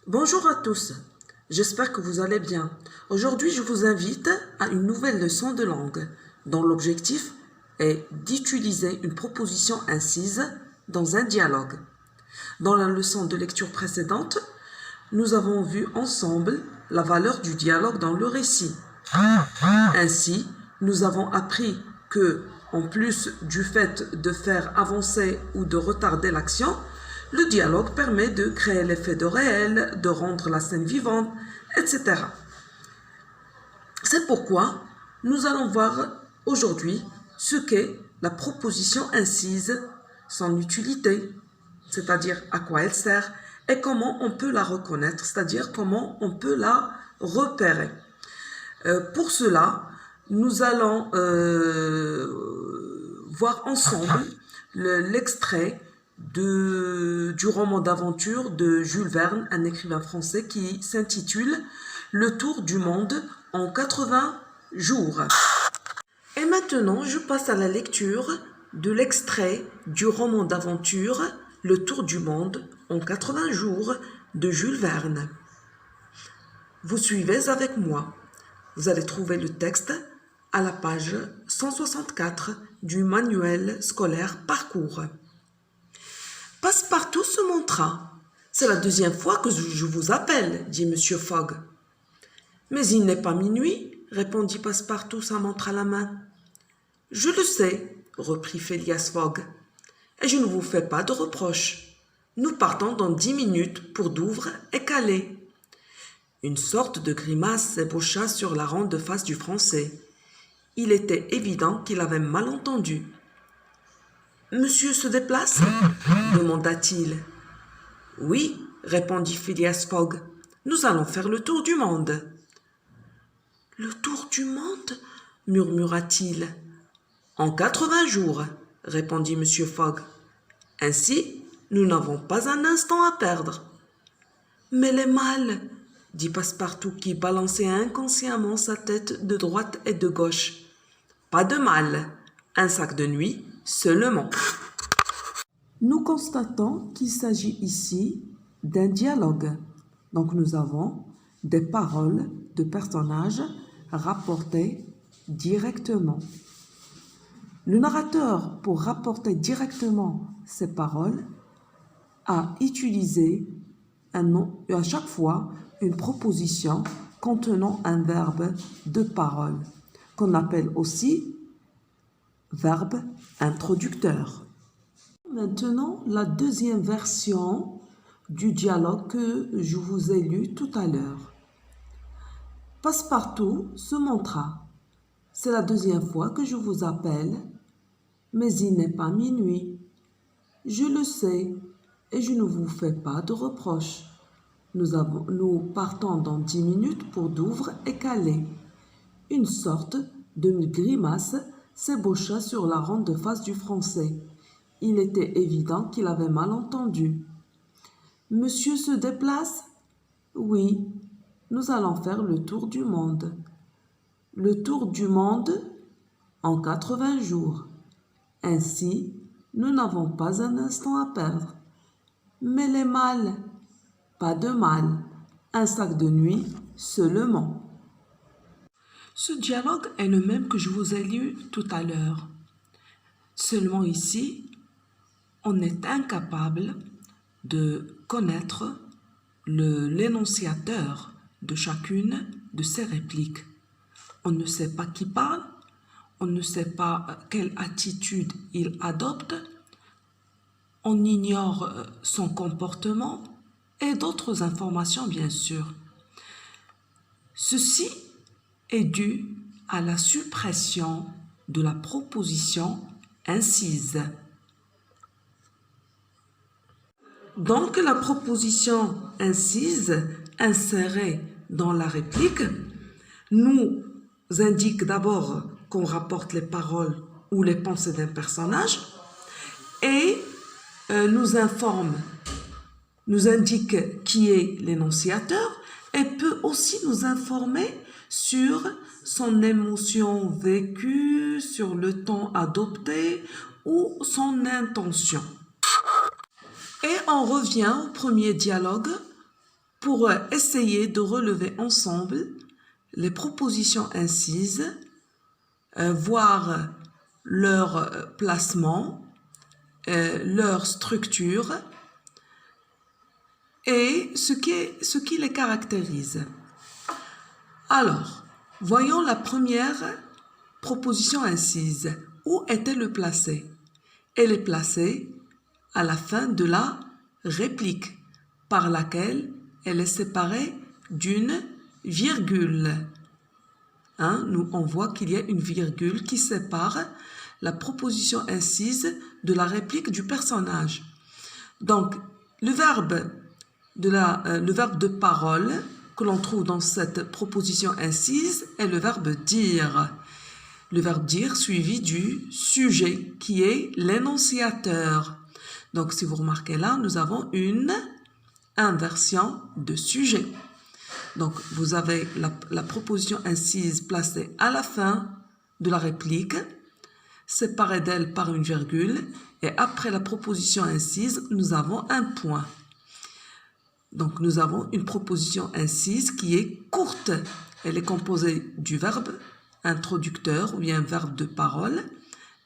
Bonjour à tous, j'espère que vous allez bien. Aujourd'hui, je vous invite à une nouvelle leçon de langue dont l'objectif est d'utiliser une proposition incise dans un dialogue. Dans la leçon de lecture précédente, nous avons vu ensemble la valeur du dialogue dans le récit. Ainsi, nous avons appris que, en plus du fait de faire avancer ou de retarder l'action, le dialogue permet de créer l'effet de réel, de rendre la scène vivante, etc. C'est pourquoi nous allons voir aujourd'hui ce qu'est la proposition incise, son utilité, c'est-à-dire à quoi elle sert, et comment on peut la reconnaître, c'est-à-dire comment on peut la repérer. Pour cela, nous allons voir ensemble l'extrait du roman d'aventure de Jules Verne, un écrivain français qui s'intitule « Le tour du monde en 80 jours ». Et maintenant, je passe à la lecture de l'extrait du roman d'aventure « Le tour du monde en 80 jours » de Jules Verne. Vous suivez avec moi. Vous allez trouver le texte à la page 164 du manuel scolaire Parcours. Passepartout se montra. « C'est la deuxième fois que je vous appelle, dit Monsieur Fogg. »« Mais il n'est pas minuit, répondit Passepartout, sa montre à la main. »« Je le sais, reprit Phileas Fogg, et je ne vous fais pas de reproches. Nous partons dans 10 minutes pour Douvres et Calais. » Une sorte de grimace s'ébaucha sur la ronde face du Français. Il était évident qu'il avait mal entendu. « Monsieur se déplace » demanda-t-il. « Oui, répondit Phileas Fogg. Nous allons faire le tour du monde. »« Le tour du monde » murmura-t-il. « En 80 jours, répondit Monsieur Fogg. Ainsi, nous n'avons pas un instant à perdre. »« Mais les malles » dit Passepartout qui balançait inconsciemment sa tête de droite et de gauche. « Pas de mal, un sac de nuit seulement. » Nous constatons qu'il s'agit ici d'un dialogue. Donc nous avons des paroles de personnages rapportées directement. Le narrateur, pour rapporter directement ces paroles, a utilisé à chaque fois une proposition contenant un verbe de parole, qu'on appelle aussi verbe introducteur. Maintenant, la deuxième version du dialogue que je vous ai lu tout à l'heure. Passepartout se montra. « C'est la deuxième fois que je vous appelle, mais il n'est pas minuit. Je le sais, et je ne vous fais pas de reproches. Nous partons dans 10 minutes pour Douvres et Calais. » Une sorte de grimace s'ébaucha sur la ronde face du Français. Il était évident qu'il avait mal entendu. « Monsieur se déplace ?»« Oui, nous allons faire le tour du monde. »« Le tour du monde en 80 jours. Ainsi, nous n'avons pas un instant à perdre. »« Mais les malles ?»« Pas de mal, un sac de nuit seulement. » Ce dialogue est le même que je vous ai lu tout à l'heure. Seulement ici, on est incapable de connaître l'énonciateur de chacune de ces répliques. On ne sait pas qui parle, on ne sait pas quelle attitude il adopte, on ignore son comportement et d'autres informations bien sûr. Ceci est dû à la suppression de la proposition incise. Donc, la proposition incise insérée dans la réplique nous indique d'abord qu'on rapporte les paroles ou les pensées d'un personnage et nous indique qui est l'énonciateur et peut aussi nous informer sur son émotion vécue, sur le ton adopté ou son intention. Et on revient au premier dialogue pour essayer de relever ensemble les propositions incises, voir leur placement, leur structure et ce qui les caractérise. Alors, voyons la première proposition incise. Où est-elle placée? Elle est placée à la fin de la réplique, par laquelle elle est séparée d'une virgule. On voit qu'il y a une virgule qui sépare la proposition incise de la réplique du personnage. Donc, le verbe de parole que l'on trouve dans cette proposition incise est le verbe dire. Le verbe dire suivi du sujet qui est l'énonciateur. Donc, si vous remarquez là, nous avons une inversion de sujet. Donc, vous avez la proposition incise placée à la fin de la réplique, séparée d'elle par une virgule, et après la proposition incise, nous avons un point. Donc, nous avons une proposition incise qui est courte. Elle est composée du verbe introducteur ou bien verbe de parole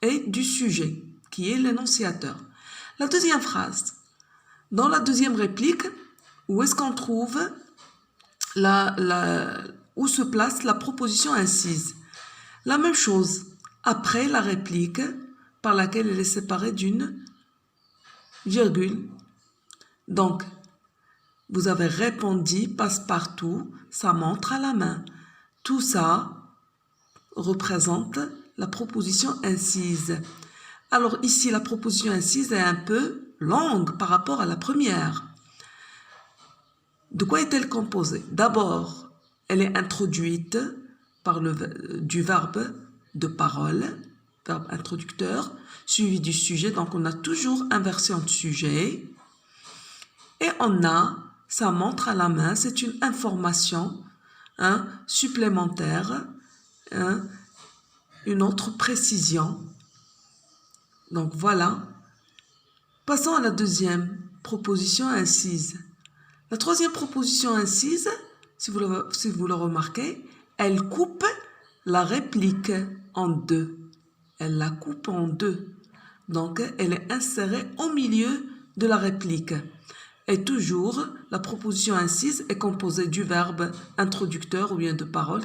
et du sujet qui est l'énonciateur. La deuxième phrase. Dans la deuxième réplique, où est-ce qu'on trouve où se place la proposition incise? La même chose, après la réplique par laquelle elle est séparée d'une virgule. Donc, vous avez répondu passe-partout, ça montre à la main. Tout ça représente la proposition incise. Alors ici, la proposition incise est un peu longue par rapport à la première. De quoi est-elle composée? D'abord, elle est introduite par du verbe de parole, verbe introducteur, suivi du sujet. Donc, on a toujours inversion de sujet. Et ça montre à la main, c'est une information supplémentaire, une autre précision. Donc, voilà. Passons à la deuxième proposition incise. La troisième proposition incise, si vous le remarquez, elle coupe la réplique en deux. Elle la coupe en deux. Donc, elle est insérée au milieu de la réplique. Et toujours, la proposition incise est composée du verbe introducteur ou bien de parole,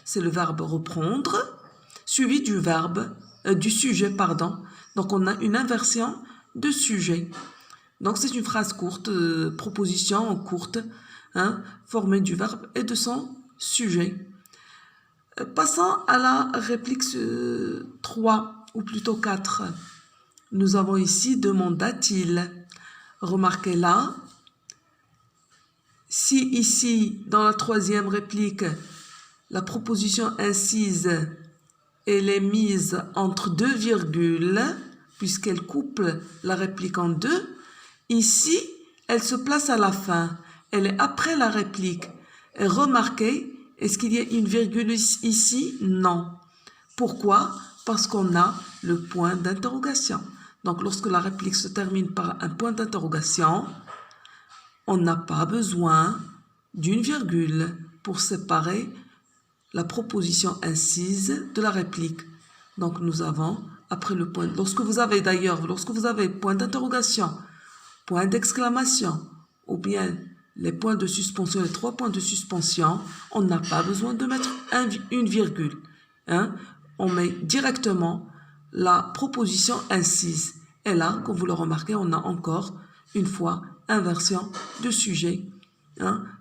c'est le verbe reprendre, suivi du sujet, pardon. Donc, on a une inversion de sujet. Donc, c'est une phrase courte, proposition courte, formée du verbe et de son sujet. Passons à la réplique 3, ou plutôt 4. Nous avons ici « demanda-t-il ». Remarquez là, si ici, dans la troisième réplique, la proposition incise, elle est mise entre deux virgules, puisqu'elle coupe la réplique en deux, ici, elle se place à la fin. Elle est après la réplique. Et remarquez, est-ce qu'il y a une virgule ici? Non. Pourquoi? Parce qu'on a le point d'interrogation. Donc, lorsque la réplique se termine par un point d'interrogation, on n'a pas besoin d'une virgule pour séparer la proposition incise de la réplique. Donc, nous avons, après le point, lorsque vous avez point d'interrogation, point d'exclamation, ou bien les points de suspension, les 3 points de suspension, on n'a pas besoin de mettre une virgule. On met directement la proposition incise. Et là, comme vous le remarquez, on a encore une fois inversion de sujet.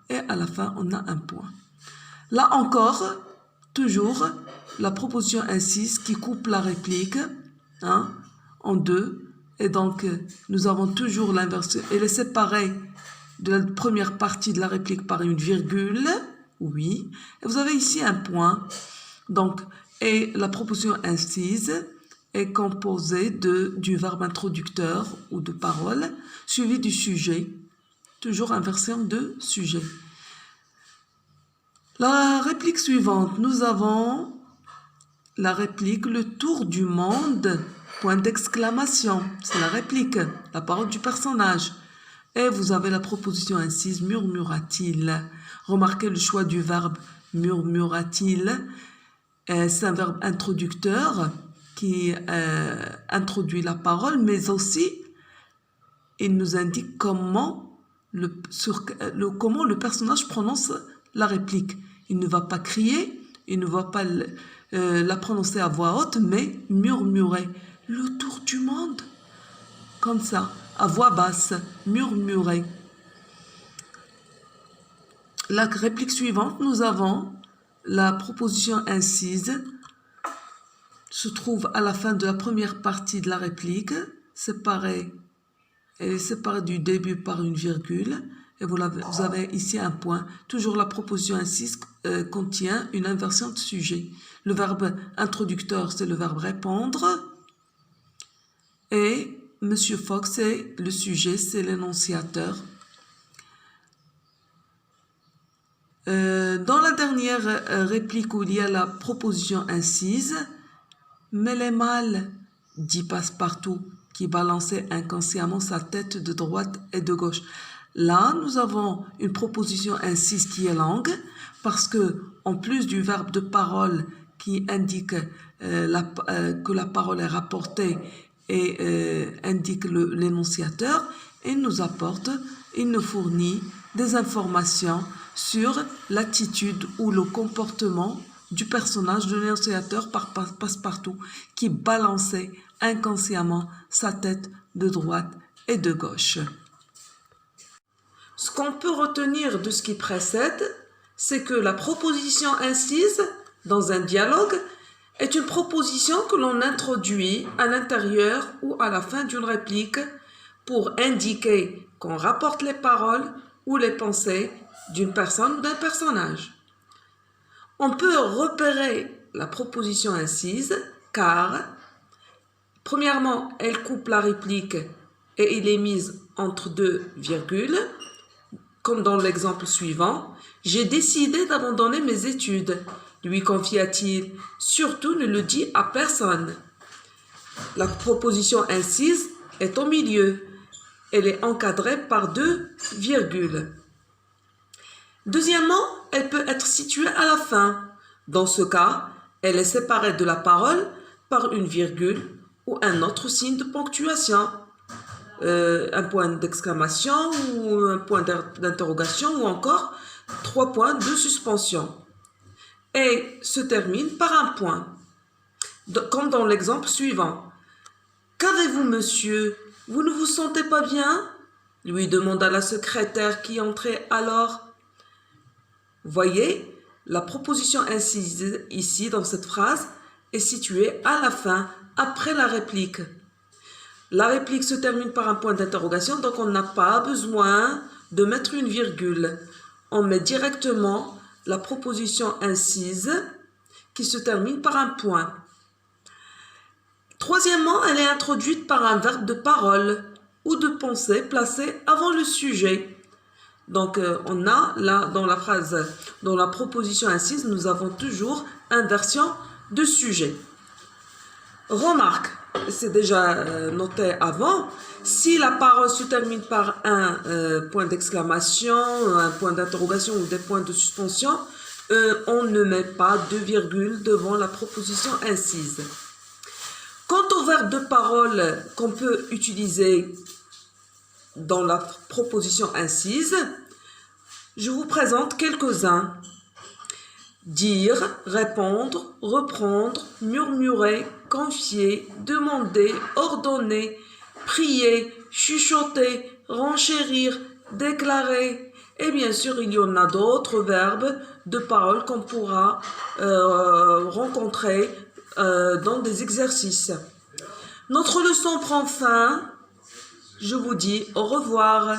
Et à la fin, on a un point. Là encore, toujours la proposition incise qui coupe la réplique en deux. Et donc, nous avons toujours l'inversion. Elle est séparée de la première partie de la réplique par une virgule. Oui. Et vous avez ici un point. Donc, et la proposition incise est composée du verbe introducteur ou de parole, suivi du sujet. Toujours inversion de sujet. La réplique suivante, nous avons la réplique « Le tour du monde », point d'exclamation. C'est la réplique, la parole du personnage. Et vous avez la proposition incise, murmura-t-il. Remarquez le choix du verbe murmura-t-il. C'est un verbe introducteur qui introduit la parole, mais aussi il nous indique comment le personnage prononce la réplique. Il ne va pas crier, il ne va pas la prononcer à voix haute, mais murmurer. Le tour du monde, comme ça, à voix basse, murmurer. La réplique suivante, nous avons la proposition incise, se trouve à la fin de la première partie de la réplique, elle est séparée du début par une virgule, et vous avez ici un point. Toujours la proposition incise contient une inversion de sujet. Le verbe introducteur, c'est le verbe répondre, et Monsieur Fogg, c'est le sujet, c'est l'énonciateur. Dans la dernière réplique où il y a la proposition incise, « Mais les mal » dit Passepartout, qui balançait inconsciemment sa tête de droite et de gauche. Là, nous avons une proposition incise qui est longue, parce que en plus du verbe de parole qui indique que la parole est rapportée et indique l'énonciateur, il nous fournit des informations sur l'attitude ou le comportement du personnage de l'énonciateur par Passepartout qui balançait inconsciemment sa tête de droite et de gauche. Ce qu'on peut retenir de ce qui précède, c'est que la proposition incise dans un dialogue est une proposition que l'on introduit à l'intérieur ou à la fin d'une réplique pour indiquer qu'on rapporte les paroles ou les pensées d'une personne ou d'un personnage. On peut repérer la proposition incise car, premièrement, elle coupe la réplique et elle est mise entre deux virgules, comme dans l'exemple suivant. « J'ai décidé d'abandonner mes études », lui confia-t-il. « Surtout ne le dis à personne. » La proposition incise est au milieu. Elle est encadrée par deux virgules. Deuxièmement, elle peut être située à la fin. Dans ce cas, elle est séparée de la parole par une virgule ou un autre signe de ponctuation, un point d'exclamation ou un point d'interrogation ou encore 3 points de suspension. Et se termine par un point, comme dans l'exemple suivant. « Qu'avez-vous, monsieur? Vous ne vous sentez pas bien ?» lui demanda la secrétaire qui entrait alors. Voyez, la proposition incise ici dans cette phrase est située à la fin, après la réplique. La réplique se termine par un point d'interrogation, donc on n'a pas besoin de mettre une virgule. On met directement la proposition incise qui se termine par un point. Troisièmement, elle est introduite par un verbe de parole ou de pensée placé avant le sujet. Donc, on a là, dans la proposition incise, nous avons toujours inversion de sujet. Remarque, c'est déjà noté avant, si la parole se termine par un point d'exclamation, un point d'interrogation ou des points de suspension, on ne met pas de virgule devant la proposition incise. Quant au verbe de parole qu'on peut utiliser dans la proposition incise, je vous présente quelques-uns. Dire, répondre, reprendre, murmurer, confier, demander, ordonner, prier, chuchoter, renchérir, déclarer. Et bien sûr, il y en a d'autres verbes de parole qu'on pourra rencontrer dans des exercices. Notre leçon prend fin. Je vous dis au revoir.